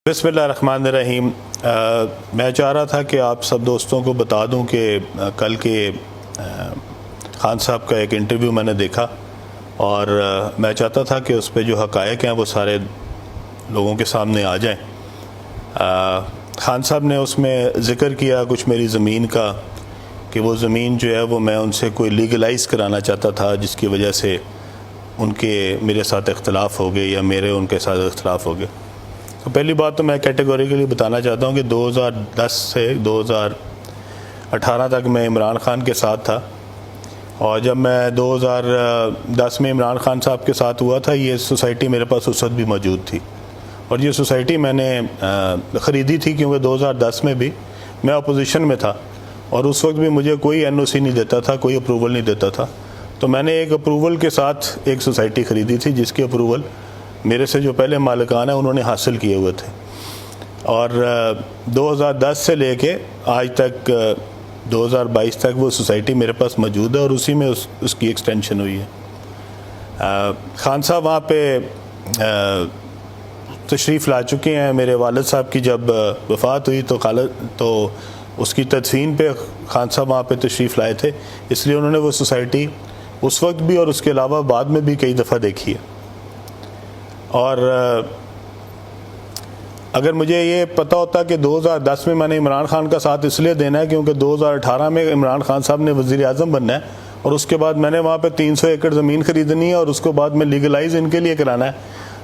بسم اللہ الرحمن الرحیم۔ میں چاہ رہا تھا کہ آپ سب دوستوں کو بتا دوں کہ کل کے خان صاحب کا ایک انٹرویو میں نے دیکھا اور میں چاہتا تھا کہ اس پہ جو حقائق ہیں وہ سارے لوگوں کے سامنے آ جائیں۔ خان صاحب نے اس میں ذکر کیا کچھ میری زمین کا کہ وہ زمین جو ہے وہ میں ان سے کوئی لیگلائز کرانا چاہتا تھا، جس کی وجہ سے ان کے میرے ساتھ اختلاف ہو گئے یا میرے ان کے ساتھ اختلاف ہو گئے۔ تو پہلی بات تو میں کیٹیگوریکلی بتانا چاہتا ہوں کہ 2010 سے 2018 تک میں عمران خان کے ساتھ تھا، اور جب میں 2010 میں عمران خان صاحب کے ساتھ ہوا تھا، یہ سوسائٹی میرے پاس اس وقت بھی موجود تھی، اور یہ سوسائٹی میں نے خریدی تھی کیونکہ 2010 میں بھی میں اپوزیشن میں تھا اور اس وقت بھی مجھے کوئی NOC نہیں دیتا تھا، کوئی اپروول نہیں دیتا تھا۔ تو میں نے ایک اپروول کے ساتھ ایک سوسائٹی خریدی تھی جس کے اپروول میرے سے جو پہلے مالکان ہیں انہوں نے حاصل کیے ہوئے تھے، اور 2010 سے لے کے آج تک 2022 تک وہ سوسائٹی میرے پاس موجود ہے اور اسی میں اس کی ایکسٹینشن ہوئی ہے۔ خان صاحب وہاں پہ تشریف لا چکے ہیں۔ میرے والد صاحب کی جب وفات ہوئی تو اس کی تدفین پہ خان صاحب وہاں پہ تشریف لائے تھے، اس لیے انہوں نے وہ سوسائٹی اس وقت بھی اور اس کے علاوہ بعد میں بھی کئی دفعہ دیکھی ہے۔ اور اگر مجھے یہ پتہ ہوتا کہ 2010 میں میں نے عمران خان کا ساتھ اس لیے دینا ہے کیونکہ 2018 میں عمران خان صاحب نے وزیر اعظم بننا ہے اور اس کے بعد میں نے وہاں پہ 300 ایکڑ زمین خریدنی ہے اور اس کو بعد میں لیگلائز ان کے لیے کرانا ہے،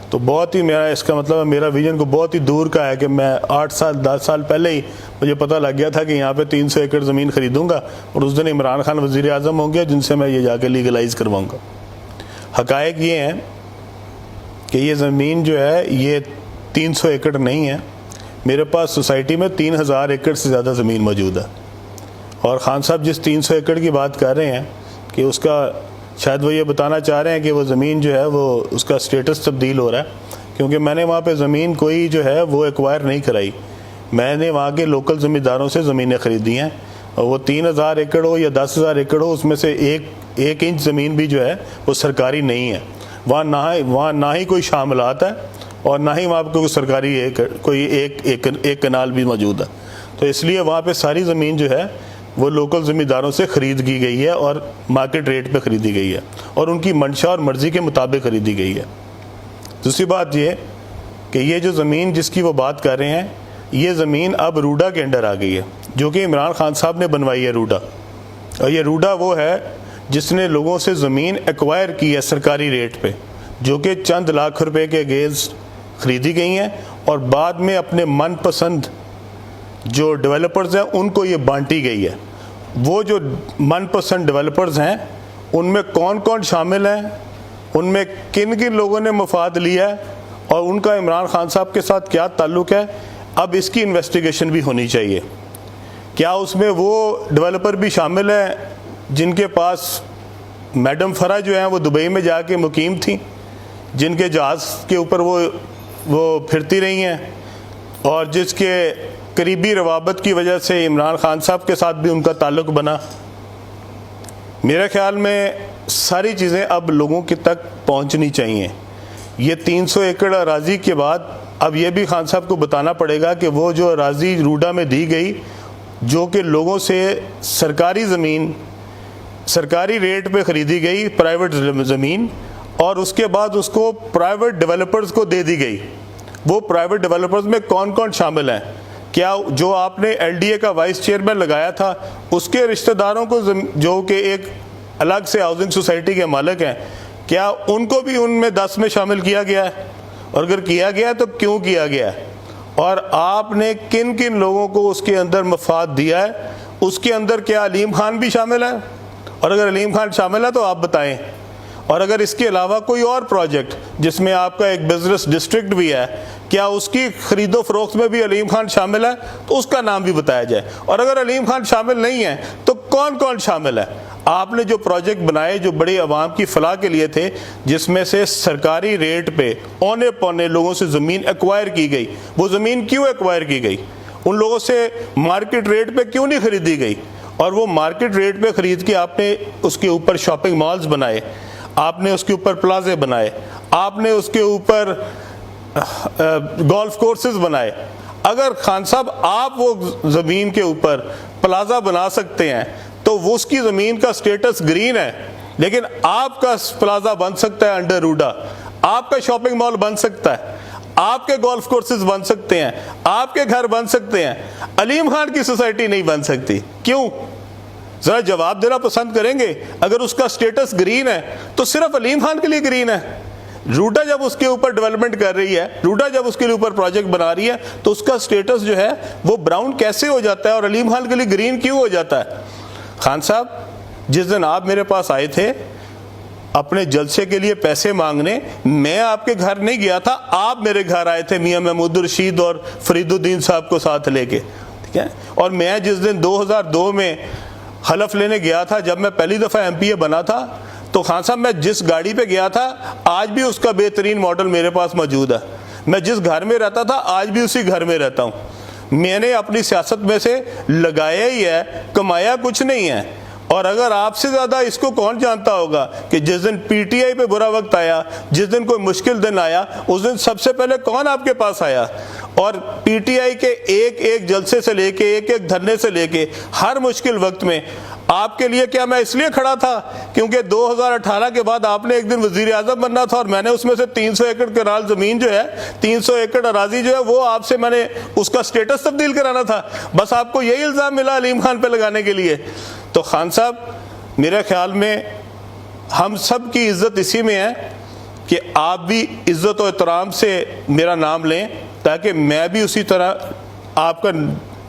تو بہت ہی میرا اس کا مطلب ہے میرا ویژن کو بہت ہی دور کا ہے کہ میں 8 سال 10 سال پہلے ہی مجھے پتہ لگ گیا تھا کہ یہاں پہ 300 ایکڑ زمین خریدوں گا اور اس دن عمران خان وزیر اعظم ہوں گے جن سے میں یہ جا کے لیگلائز کرواؤں گا۔ حقائق یہ ہیں کہ یہ زمین جو ہے یہ 300 ایکڑ نہیں ہے، میرے پاس سوسائٹی میں 3000 ایکڑ سے زیادہ زمین موجود ہے، اور خان صاحب جس 300 ایکڑ کی بات کر رہے ہیں کہ اس کا شاید وہ یہ بتانا چاہ رہے ہیں کہ وہ زمین جو ہے وہ اس کا سٹیٹس تبدیل ہو رہا ہے، کیونکہ میں نے وہاں پہ زمین کوئی جو ہے وہ ایکوائر نہیں کرائی، میں نے وہاں کے لوکل زمینداروں سے زمینیں خریدی ہیں، اور وہ 3000 ایکڑ ہو یا 10,000 ایکڑ ہو اس میں سے ایک انچ زمین بھی جو ہے وہ سرکاری نہیں ہے، وہاں نہ ہی کوئی شاملات ہے اور نہ ہی وہاں پہ کوئی سرکاری کوئی ایک کنال بھی موجود ہے، تو اس لیے وہاں پہ ساری زمین جو ہے وہ لوکل زمینداروں سے خرید کی گئی ہے اور مارکیٹ ریٹ پہ خریدی گئی ہے اور ان کی منشا اور مرضی کے مطابق خریدی گئی ہے۔ دوسری بات یہ کہ یہ جو زمین جس کی وہ بات کر رہے ہیں یہ زمین اب روڈا کے انڈر آ گئی ہے، جو کہ عمران خان صاحب نے بنوائی ہے روڈا، اور یہ روڈا وہ ہے جس نے لوگوں سے زمین ایکوائر کی ہے سرکاری ریٹ پہ، جو کہ چند لاکھ روپے کے اگینسٹ خریدی گئی ہیں اور بعد میں اپنے من پسند جو ڈیولپرز ہیں ان کو یہ بانٹی گئی ہے۔ وہ جو من پسند ڈیولپرز ہیں ان میں کون کون شامل ہیں، ان میں کن کن لوگوں نے مفاد لیا ہے اور ان کا عمران خان صاحب کے ساتھ کیا تعلق ہے، اب اس کی انویسٹیگیشن بھی ہونی چاہیے۔ کیا اس میں وہ ڈیولپر بھی شامل ہیں جن کے پاس میڈم فرا جو ہیں وہ دبئی میں جا کے مقیم تھیں، جن کے جہاز کے اوپر وہ پھرتی رہی ہیں اور جس کے قریبی روابط کی وجہ سے عمران خان صاحب کے ساتھ بھی ان کا تعلق بنا؟ میرے خیال میں ساری چیزیں اب لوگوں کی تک پہنچنی چاہیے۔ یہ 300 ایکڑ اراضی کے بعد اب یہ بھی خان صاحب کو بتانا پڑے گا کہ وہ جو اراضی روڈا میں دی گئی جو کہ لوگوں سے سرکاری زمین سرکاری ریٹ پہ خریدی گئی پرائیویٹ زمین، اور اس کے بعد اس کو پرائیویٹ ڈیولپرز کو دے دی گئی، وہ پرائیویٹ ڈیولپرز میں کون کون شامل ہیں؟ کیا جو آپ نے LDA کا وائس چیئرمین لگایا تھا اس کے رشتہ داروں کو جو کہ ایک الگ سے ہاؤسنگ سوسائٹی کے مالک ہیں، کیا ان کو بھی ان میں 10 میں شامل کیا گیا ہے؟ اور اگر کیا گیا ہے تو کیوں کیا گیا ہے؟ اور آپ نے کن کن لوگوں کو اس کے اندر مفاد دیا ہے؟ اس کے اندر کیا علیم خان بھی شامل ہے؟ اور اگر علیم خان شامل ہے تو آپ بتائیں، اور اگر اس کے علاوہ کوئی اور پروجیکٹ جس میں آپ کا ایک بزنس ڈسٹرکٹ بھی ہے کیا اس کی خرید و فروخت میں بھی علیم خان شامل ہے تو اس کا نام بھی بتایا جائے، اور اگر علیم خان شامل نہیں ہے تو کون کون شامل ہے؟ آپ نے جو پروجیکٹ بنائے جو بڑی عوام کی فلاح کے لیے تھے، جس میں سے سرکاری ریٹ پہ اونے پونے لوگوں سے زمین ایکوائر کی گئی، وہ زمین کیوں ایکوائر کی گئی؟ ان لوگوں سے مارکیٹ ریٹ پہ کیوں نہیں خریدی گئی؟ اور وہ مارکیٹ ریٹ پہ خرید کے آپ نے اس کے اوپر شاپنگ مالز بنائے، آپ نے اس کے اوپر پلازے بنائے، آپ نے اس کے اوپر گولف کورسز بنائے. اگر خان صاحب آپ وہ زمین کے اوپر پلازا بنا سکتے ہیں تو وہ اس کی زمین کا سٹیٹس گرین ہے, لیکن آپ کا پلازا بن سکتا ہے انڈر روڈا, آپ کا شاپنگ مال بن سکتا ہے, آپ کے گولف کورسز بن سکتے ہیں, آپ کے گھر بن سکتے ہیں, علیم خان کی سوسائٹی نہیں بن سکتی. کیوں؟ ذرا جواب دینا پسند کریں گے. اگر اس کا سٹیٹس گرین ہے تو صرف علیم خان کے لیے گرین ہے. روڈا جب اس کے اوپر ڈیولپمنٹ کر رہی ہے, روڈا جب اس کے اوپر پروجیکٹ بنا رہی ہے, تو اس کا سٹیٹس جو ہے وہ براؤن کیسے ہو جاتا ہے اور علیم خان کے لیے گرین کیوں ہو جاتا ہے؟ خان صاحب, جس دن آپ میرے پاس آئے تھے اپنے جلسے کے لیے پیسے مانگنے, میں آپ کے گھر نہیں گیا تھا, آپ میرے گھر آئے تھے میاں محمود الرشید اور فرید الدین صاحب کو ساتھ لے کے, ٹھیک ہے. اور میں جس دن 2002 میں حلف لینے گیا تھا, جب میں پہلی دفعہ ایم پی اے بنا تھا, تو خان صاحب میں جس گاڑی پہ گیا تھا آج بھی اس کا بہترین ماڈل میرے پاس موجود ہے. میں جس گھر میں رہتا تھا آج بھی اسی گھر میں رہتا ہوں. میں نے اپنی سیاست میں سے لگایا ہی ہے, کمایا کچھ نہیں ہے. اور اگر آپ سے زیادہ اس کو کون جانتا ہوگا کہ جس دن پی ٹی آئی پہ برا وقت آیا, جس دن کوئی مشکل دن آیا, اس دن سب سے پہلے کون آپ کے پاس آیا؟ اور پی ٹی آئی کے ایک ایک جلسے سے لے کے, ایک ایک دھرنے سے لے کے, ہر مشکل وقت میں آپ کے لیے کیا میں اس لیے کھڑا تھا کیونکہ 2018 کے بعد آپ نے ایک دن وزیر اعظم بننا تھا, اور میں نے اس میں سے 300 ایکڑ کنال زمین جو ہے, 300 ایکڑ اراضی جو ہے, وہ آپ سے میں نے اس کا سٹیٹس تبدیل کرانا تھا. بس آپ کو یہی الزام ملا علیم خان پہ لگانے کے لیے. تو خان صاحب, میرے خیال میں ہم سب کی عزت اسی میں ہے کہ آپ بھی عزت و احترام سے میرا نام لیں, تاکہ میں بھی اسی طرح آپ کا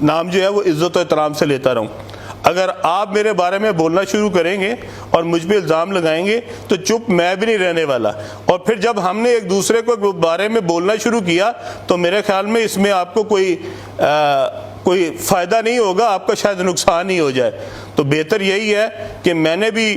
نام جو ہے وہ عزت و احترام سے لیتا رہوں. اگر آپ میرے بارے میں بولنا شروع کریں گے اور مجھ پہ الزام لگائیں گے تو چپ میں بھی نہیں رہنے والا. اور پھر جب ہم نے ایک دوسرے کو بارے میں بولنا شروع کیا تو میرے خیال میں اس میں آپ کو کوئی فائدہ نہیں ہوگا, آپ کا شاید نقصان ہی ہو جائے. تو بہتر یہی ہے کہ میں نے بھی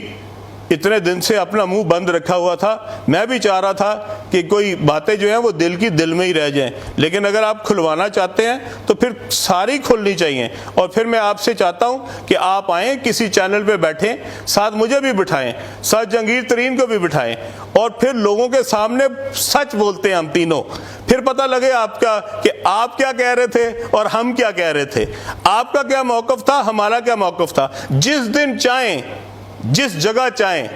اتنے دن سے اپنا منہ بند رکھا ہوا تھا, میں بھی چاہ رہا تھا کہ کوئی باتیں جو ہیں وہ دل کی دل میں ہی رہ جائیں, لیکن اگر آپ کھلوانا چاہتے ہیں تو پھر ساری کھلنی چاہیے. اور پھر میں آپ سے چاہتا ہوں کہ آپ آئیں, کسی چینل پہ بیٹھیں, ساتھ مجھے بھی بٹھائیں, ساتھ جہانگیر ترین کو بھی بٹھائیں, اور پھر لوگوں کے سامنے سچ بولتے ہیں ہم تینوں. پھر پتہ لگے آپ کا کہ آپ کیا کہہ رہے تھے اور ہم کیا کہہ رہے تھے, آپ کا کیا موقف تھا, ہمارا کیا موقف تھا. جس دن چاہیں, جس جگہ چاہیں,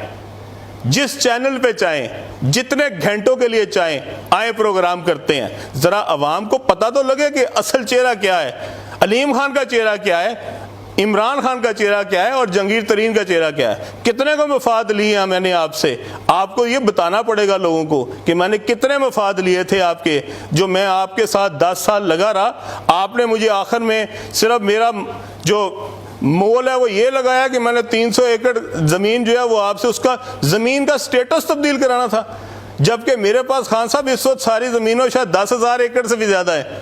جس چینل پہ چاہیں, جتنے گھنٹوں کے لیے چاہیں آئیں, پروگرام کرتے ہیں. ذرا عوام کو پتہ تو لگے کہ اصل چہرہ کیا ہے, علیم خان کا چہرہ کیا ہے, عمران خان کا چہرہ کیا ہے, اور جہانگیر ترین کا چہرہ کیا ہے. کتنے کو مفاد لیے ہیں میں نے آپ سے, آپ کو یہ بتانا پڑے گا لوگوں کو کہ میں نے کتنے مفاد لیے تھے آپ کے, جو میں آپ کے ساتھ 10 سال لگا رہا. آپ نے مجھے آخر میں صرف میرا جو مول ہے وہ یہ لگایا کہ میں نے 300 ایکڑ زمین جو ہے وہ آپ سے اس کا زمین کا سٹیٹس تبدیل کرانا تھا, جبکہ میرے پاس خان صاحب اس وقت ساری زمینوں شاید 10,000 ایکڑ سے بھی زیادہ ہے.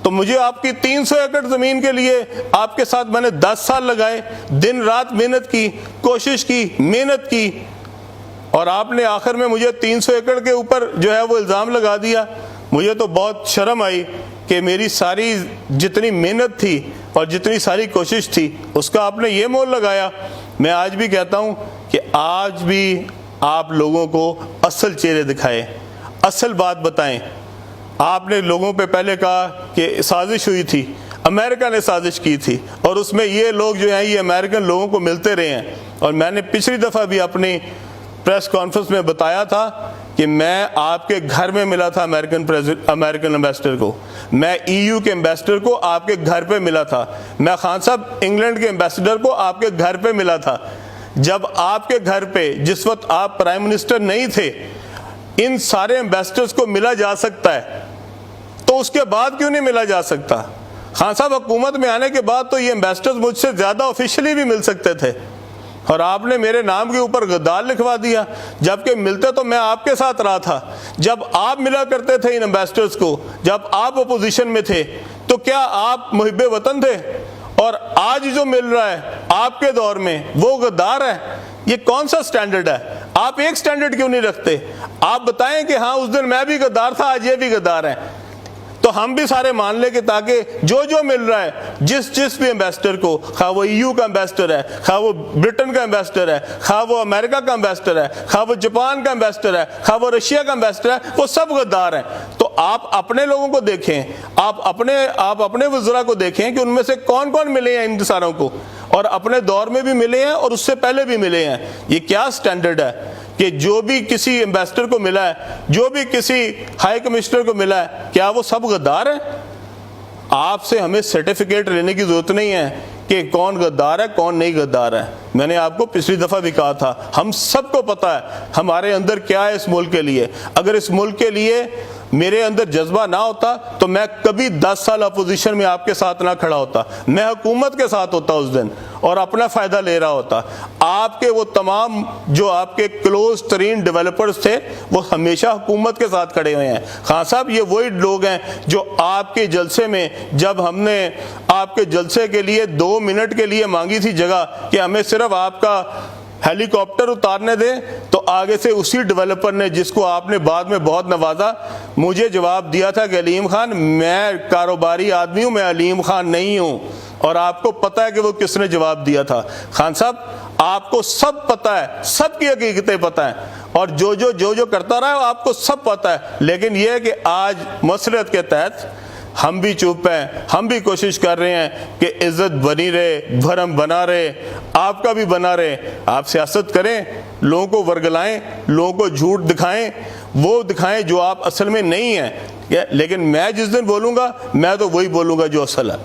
تو مجھے آپ کی 300 ایکڑ زمین کے لیے آپ کے ساتھ میں نے 10 سال لگائے, دن رات محنت کی, کوشش کی, محنت کی, اور آپ نے آخر میں مجھے 300 ایکڑ کے اوپر جو ہے وہ الزام لگا دیا. مجھے تو بہت شرم آئی کہ میری ساری جتنی محنت تھی اور جتنی ساری کوشش تھی اس کا آپ نے یہ مول لگایا. میں آج بھی کہتا ہوں کہ آج بھی آپ لوگوں کو اصل چہرے دکھائیں, اصل بات بتائیں. آپ نے لوگوں پہ پہلے کہا کہ سازش ہوئی تھی, امریکہ نے سازش کی تھی, اور اس میں یہ لوگ جو ہیں یہ امریکن لوگوں کو ملتے رہے ہیں. اور میں نے پچھلی دفعہ بھی اپنی پریس کانفرنس میں بتایا تھا کہ میں آپ کے گھر میں ملا تھا امریکن امبیسڈر کو, میں ای یو کے امبیسڈر کو آپ کے گھر پہ ملا تھا, میں خان صاحب انگلینڈ کے امبیسڈر کو آپ کے گھر پہ ملا تھا. جب آپ کے گھر پہ جس وقت آپ پرائم منسٹر نہیں تھے ان سارے امبیسڈرز کو ملا جا سکتا ہے تو اس کے بعد کیوں نہیں ملا جا سکتا؟ خان صاحب حکومت میں آنے کے بعد تو یہ امبیسڈرز مجھ سے زیادہ آفیشلی بھی مل سکتے تھے, اور آپ نے میرے نام کے اوپر غدار لکھوا دیا, جبکہ ملتے تو میں آپ کے ساتھ رہا تھا. جب آپ ملا کرتے تھے ان امبیسڈرز کو, جب آپ اپوزیشن میں تھے, تو کیا آپ محب وطن تھے؟ اور آج جو مل رہا ہے آپ کے دور میں وہ غدار ہے. یہ کون سا سٹینڈرڈ ہے؟ آپ ایک سٹینڈرڈ کیوں نہیں رکھتے؟ آپ بتائیں کہ ہاں اس دن میں بھی غدار تھا, آج یہ بھی غدار ہے, تو ہم بھی سارے مان لیں کہ تاکہ جو مل رہا ہے جس بھی امبیسڈر کو, خواہ وہ ای یو کا امبیسڈر ہے, خواہ وہ برٹن کا امبیسڈر ہے, خواہ وہ امریکہ کا امبیسڈر ہے, خواہ وہ جاپان کا امبیسڈر ہے, خواہ وہ رشیا کا امبیسڈر ہے, وہ سب غدار ہیں. تو آپ اپنے لوگوں کو دیکھیں، آپ اپنے وزراء کو دیکھیں کہ ان میں سے کون کون ملے ہیں ان ساروں کو، اور اپنے دور میں بھی ملے ہیں اور اس سے پہلے بھی ملے ہیں۔ یہ کیا سٹینڈرڈ ہے کہ جو بھی کسی ایمبیسڈر کو ملا ہے، جو بھی کسی ہائی کمشنر کو ملا ہے، کیا وہ سب غدار ہیں؟ آپ سے ہمیں سرٹیفکیٹ لینے کی ضرورت نہیں ہے کہ کون غدار ہے کون نہیں غدار ہے۔ میں نے آپ کو پچھلی دفعہ بھی کہا تھا، ہم سب کو پتہ ہے ہمارے اندر کیا ہے اس ملک کے لیے۔ اگر اس ملک کے لیے میرے اندر جذبہ نہ ہوتا تو میں کبھی 10 سال اپوزیشن میں آپ کے ساتھ نہ کھڑا ہوتا، میں حکومت کے ساتھ ہوتا اس دن اور اپنا فائدہ لے رہا ہوتا۔ آپ کے وہ تمام جو آپ کے کلوز ترین ڈیولپرز تھے وہ ہمیشہ حکومت کے ساتھ کھڑے ہوئے ہیں۔ خان صاحب یہ وہی لوگ ہیں جو آپ کے جلسے میں، جب ہم نے آپ کے جلسے کے لیے 2 منٹ کے لیے مانگی تھی جگہ کہ ہمیں صرف آپ کا ہیلی کاپٹر اتارنے دیں، تو آگے سے اسی ڈیولپر نے، جس کو آپ نے بعد میں بہت نوازا، مجھے جواب دیا تھا کہ علیم خان میں کاروباری آدمی ہوں، میں علیم خان نہیں ہوں۔ اور آپ کو پتہ ہے کہ وہ کس نے جواب دیا تھا۔ خان صاحب آپ کو سب پتہ ہے، سب کی حقیقتیں پتہ ہیں، اور جو کرتا رہا ہے آپ کو سب پتہ ہے، لیکن یہ ہے کہ آج مسلط کے تحت ہم بھی چپ ہیں، ہم بھی کوشش کر رہے ہیں کہ عزت بنی رہے، بھرم بنا رہے، آپ کا بھی بنا رہے۔ آپ سیاست کریں، لوگوں کو ورگلائیں، لوگوں کو جھوٹ دکھائیں، وہ دکھائیں جو آپ اصل میں نہیں ہیں، لیکن میں جس دن بولوں گا میں تو وہی بولوں گا جو اصل ہے۔